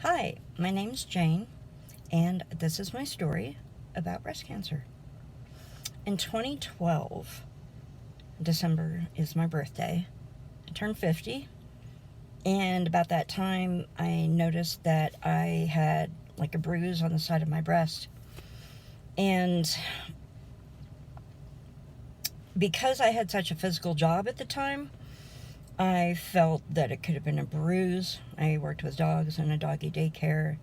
Hi, my name's Jane, and this is my story about breast cancer. In 2012, December is my birthday. I turned 50, and about that time, I noticed that I had like a bruise on the side of my breast. And because I had such a physical job at the time, I felt that it could have been a bruise. I worked with dogs in a doggy daycare,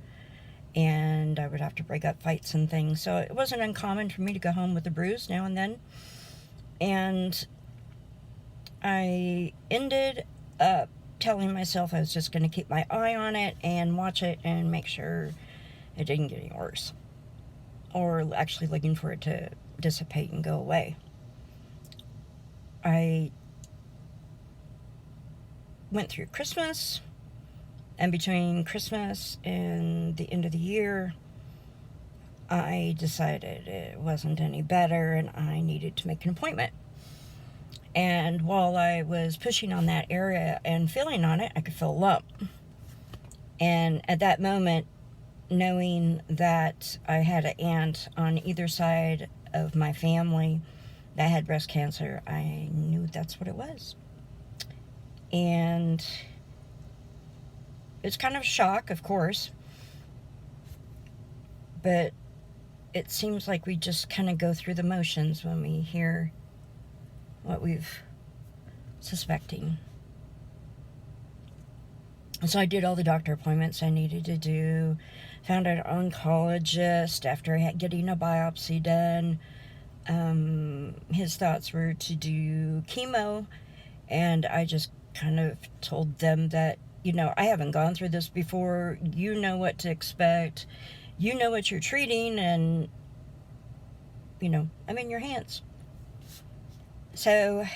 and I would have to break up fights and things. So it wasn't uncommon for me to go home with a bruise now and then. And I ended up telling myself I was just going to keep my eye on it and watch it and make sure it didn't get any worse, or actually looking for it to dissipate and go away. I went through Christmas, and between Christmas and the end of the year, I decided it wasn't any better and I needed to make an appointment. And while I was pushing on that area and feeling on it, I could feel a lump. And at that moment, knowing that I had an aunt on either side of my family that had breast cancer, I knew that's what it was. And it's kind of a shock, of course, but it seems like we just kind of go through the motions when we hear what we've suspecting. So I did all the doctor appointments I needed to do, found an oncologist after getting a biopsy done. His thoughts were to do chemo, and I just kind of told them that, I haven't gone through this before. You know what to expect. You know what you're treating, and, I'm in your hands. So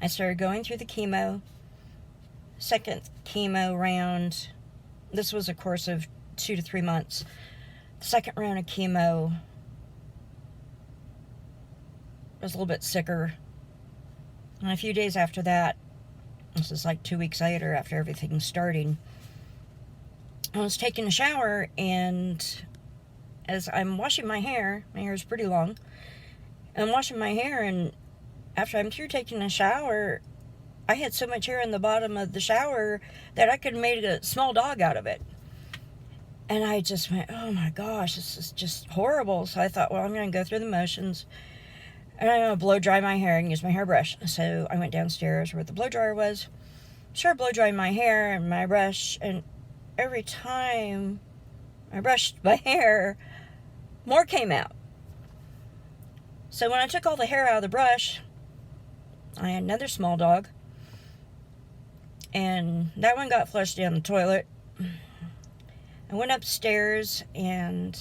I started going through the chemo. Second chemo round, this was a course of 2 to 3 months. The second round of chemo, I was a little bit sicker. And a few days after that, this is like 2 weeks later after everything starting, I was taking a shower, and as I'm washing my hair is pretty long, I'm washing my hair, and after I'm through taking a shower, I had so much hair in the bottom of the shower that I could have made a small dog out of it. And I just went, oh my gosh, this is just horrible. So I thought, well, I'm going to go through the motions, and I'm going to blow dry my hair and use my hairbrush. So I went downstairs where the blow dryer was, started blow drying my hair and my brush, and every time I brushed my hair, more came out. So when I took all the hair out of the brush, I had another small dog, and that one got flushed down the toilet. I went upstairs and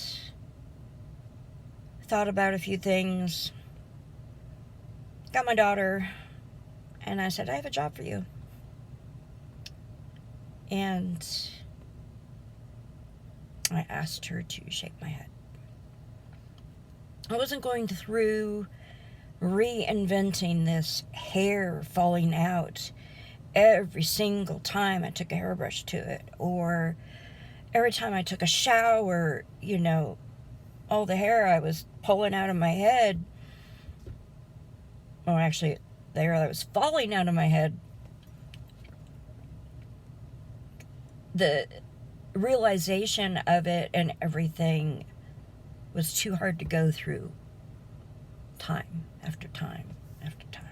thought about a few things, got my daughter, and I said, I have a job for you. And I asked her to shake my head. I wasn't going through reinventing this hair falling out every single time I took a hairbrush to it, or every time I took a shower, all the hair I was pulling out of my head, well, actually, the hair that was falling out of my head, the realization of it and everything was too hard to go through time after time after time.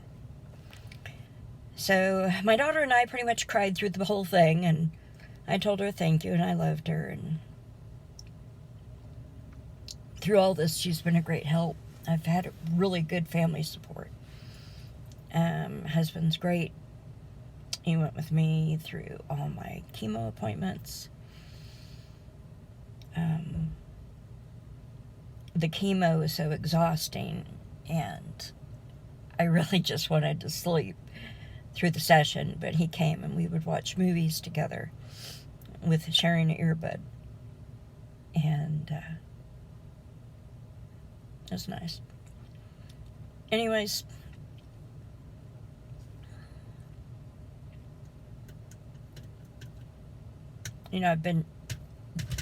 So my daughter and I pretty much cried through the whole thing, and I told her thank you and I loved her, and through all this she's been a great help. I've had really good family support. Husband's great. He went with me through all my chemo appointments. The chemo is so exhausting, and I really just wanted to sleep through the session, but he came and we would watch movies together with sharing an earbud, and it was nice. Anyways, I've been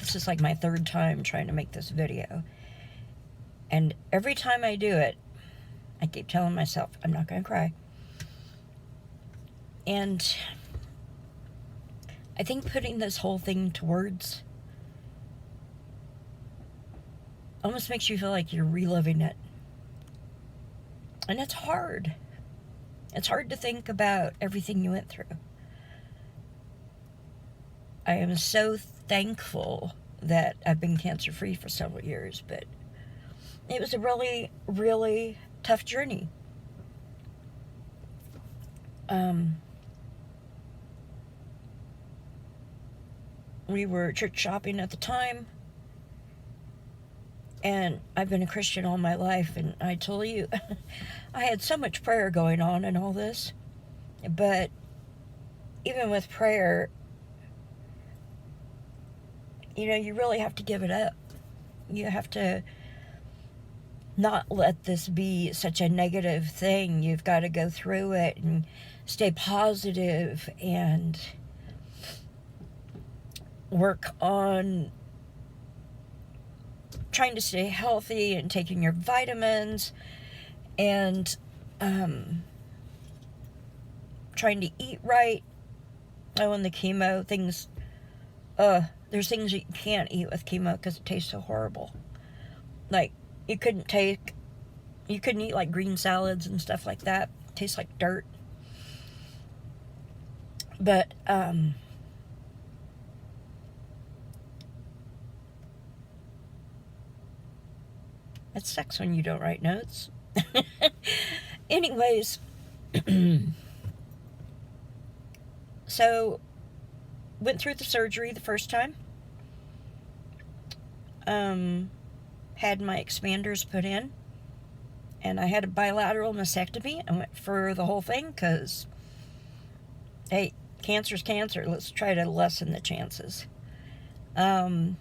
This is like my third time trying to make this video. And every time I do it, I keep telling myself, I'm not going to cry. And I think putting this whole thing to words almost makes you feel like you're reliving it. And it's hard. It's hard to think about everything you went through. I am so thankful that I've been cancer-free for several years, but it was a really, really tough journey. We were church shopping at the time, and I've been a Christian all my life, and I told you, I had so much prayer going on and all this, but even with prayer, you know, you really have to give it up. You have to not let this be such a negative thing. You've got to go through it and stay positive and work on trying to stay healthy and taking your vitamins and trying to eat right. Oh, and the chemo things, there's things that you can't eat with chemo because it tastes so horrible. Like, you couldn't eat like green salads and stuff like that. It tastes like dirt. But, it sucks when you don't write notes. Anyways, so, went through the surgery the first time. Had my expanders put in. And I had a bilateral mastectomy. I went for the whole thing because, hey, cancer's cancer. Let's try to lessen the chances. In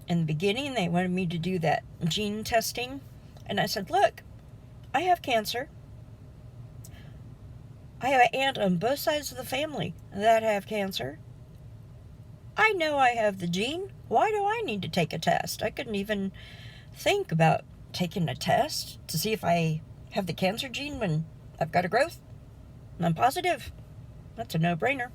the beginning, they wanted me to do that gene testing. And I said, look, I have cancer. I have an aunt on both sides of the family that have cancer. I know I have the gene. Why do I need to take a test? I couldn't even think about taking a test to see if I have the cancer gene when I've got a growth. And I'm positive. That's a no-brainer.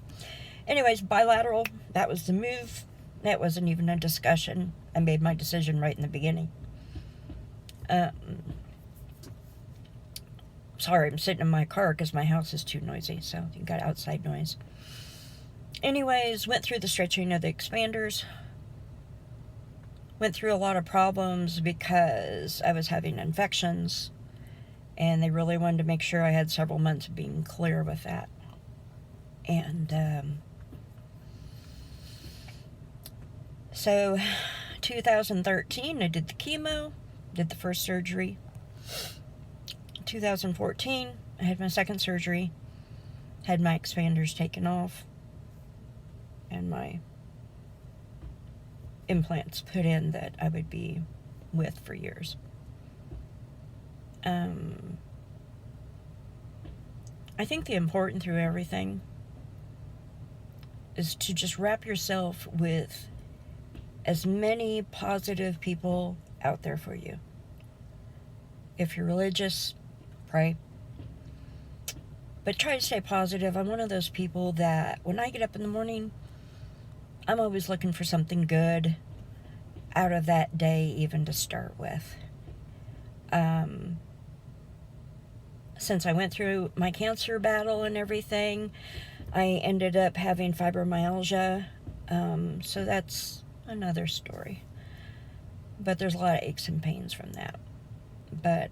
Anyways, bilateral, that was the move. That wasn't even a discussion. I made my decision right in the beginning. Sorry, I'm sitting in my car because my house is too noisy, so you got outside noise. Anyways, went through the stretching of the expanders. Went through a lot of problems because I was having infections, and they really wanted to make sure I had several months of being clear with that. And so 2013, I did the chemo, did the first surgery. 2014, I had my second surgery, had my expanders taken off, and my implants put in that I would be with for years. I think the important through everything is to just wrap yourself with as many positive people out there for you. If you're religious, pray. But try to stay positive. I'm one of those people that when I get up in the morning, I'm always looking for something good out of that day even to start with. Since I went through my cancer battle and everything, I ended up having fibromyalgia. So that's another story. But there's a lot of aches and pains from that. But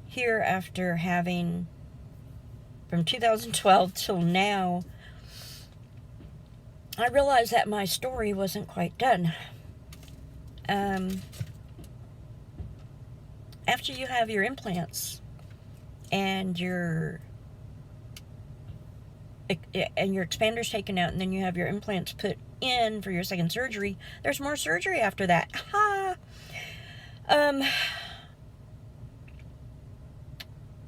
here, after having, from 2012 till now, I realized that my story wasn't quite done. After you have your implants and your expanders taken out, and then you have your implants put in for your second surgery, there's more surgery after that. Ha!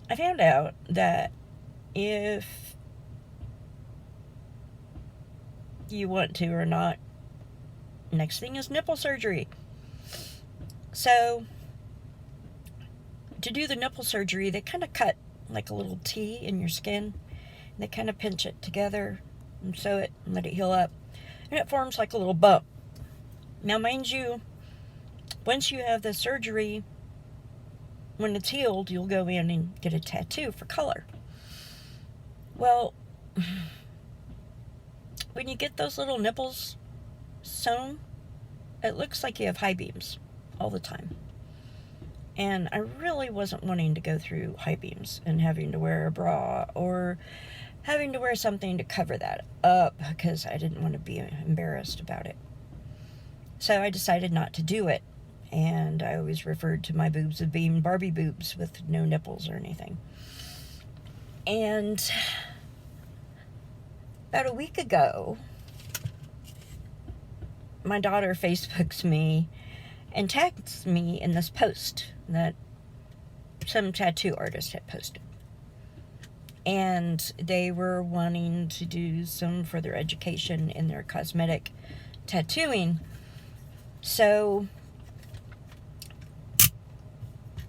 I found out that if you want to or not. Next thing is nipple surgery. So, to do the nipple surgery, they kind of cut like a little T in your skin. And they kind of pinch it together and sew it and let it heal up. And it forms like a little bump. Now, mind you, once you have the surgery, when it's healed, you'll go in and get a tattoo for color. Well, when you get those little nipples sewn, it looks like you have high beams all the time. And I really wasn't wanting to go through high beams and having to wear a bra or having to wear something to cover that up because I didn't want to be embarrassed about it. So I decided not to do it. And I always referred to my boobs as being Barbie boobs with no nipples or anything. And about a week ago, my daughter Facebooks me and tags me in this post that some tattoo artist had posted. And they were wanting to do some further education in their cosmetic tattooing. So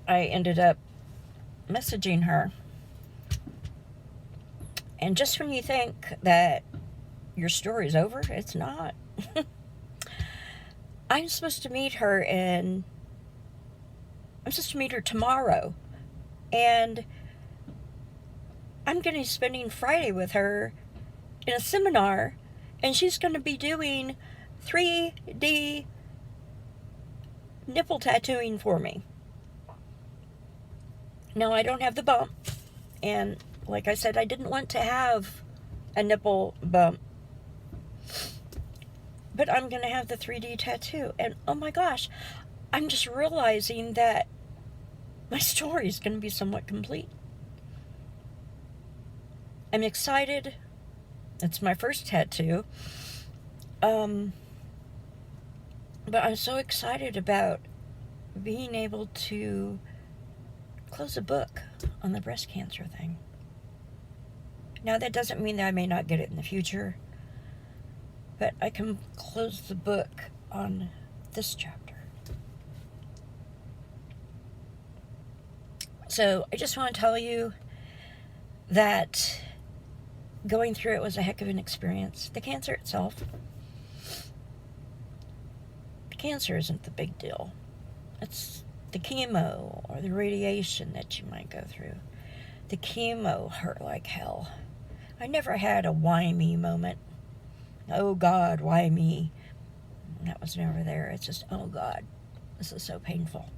I ended up messaging her. And just when you think that your story's over, it's not. I'm supposed to meet her tomorrow. And I'm going to be spending Friday with her in a seminar. And she's going to be doing 3D nipple tattooing for me. Now, I don't have the bump, and like I said, I didn't want to have a nipple bump, but I'm going to have the 3D tattoo, and oh my gosh, I'm just realizing that my story is going to be somewhat complete. I'm excited. It's my first tattoo, but I'm so excited about being able to close a book on the breast cancer thing. Now, that doesn't mean that I may not get it in the future, but I can close the book on this chapter. So I just want to tell you that going through it was a heck of an experience. The cancer itself, the cancer isn't the big deal. It's the chemo or the radiation that you might go through. The chemo hurt like hell. I never had a why me moment. Oh God, why me? That was never there. It's just, oh God, this is so painful.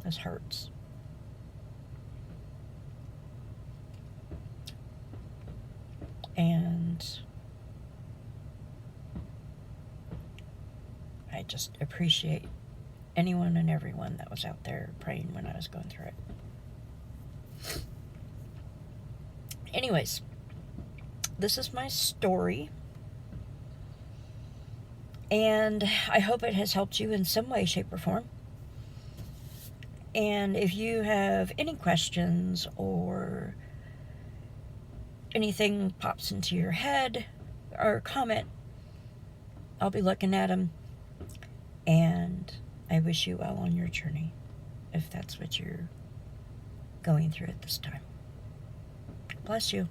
This hurts. And I just appreciate anyone and everyone that was out there praying when I was going through it. Anyways, this is my story. And I hope it has helped you in some way, shape, or form. And if you have any questions or anything pops into your head or comment, I'll be looking at them. And I wish you well on your journey, if that's what you're going through at this time. Bless you.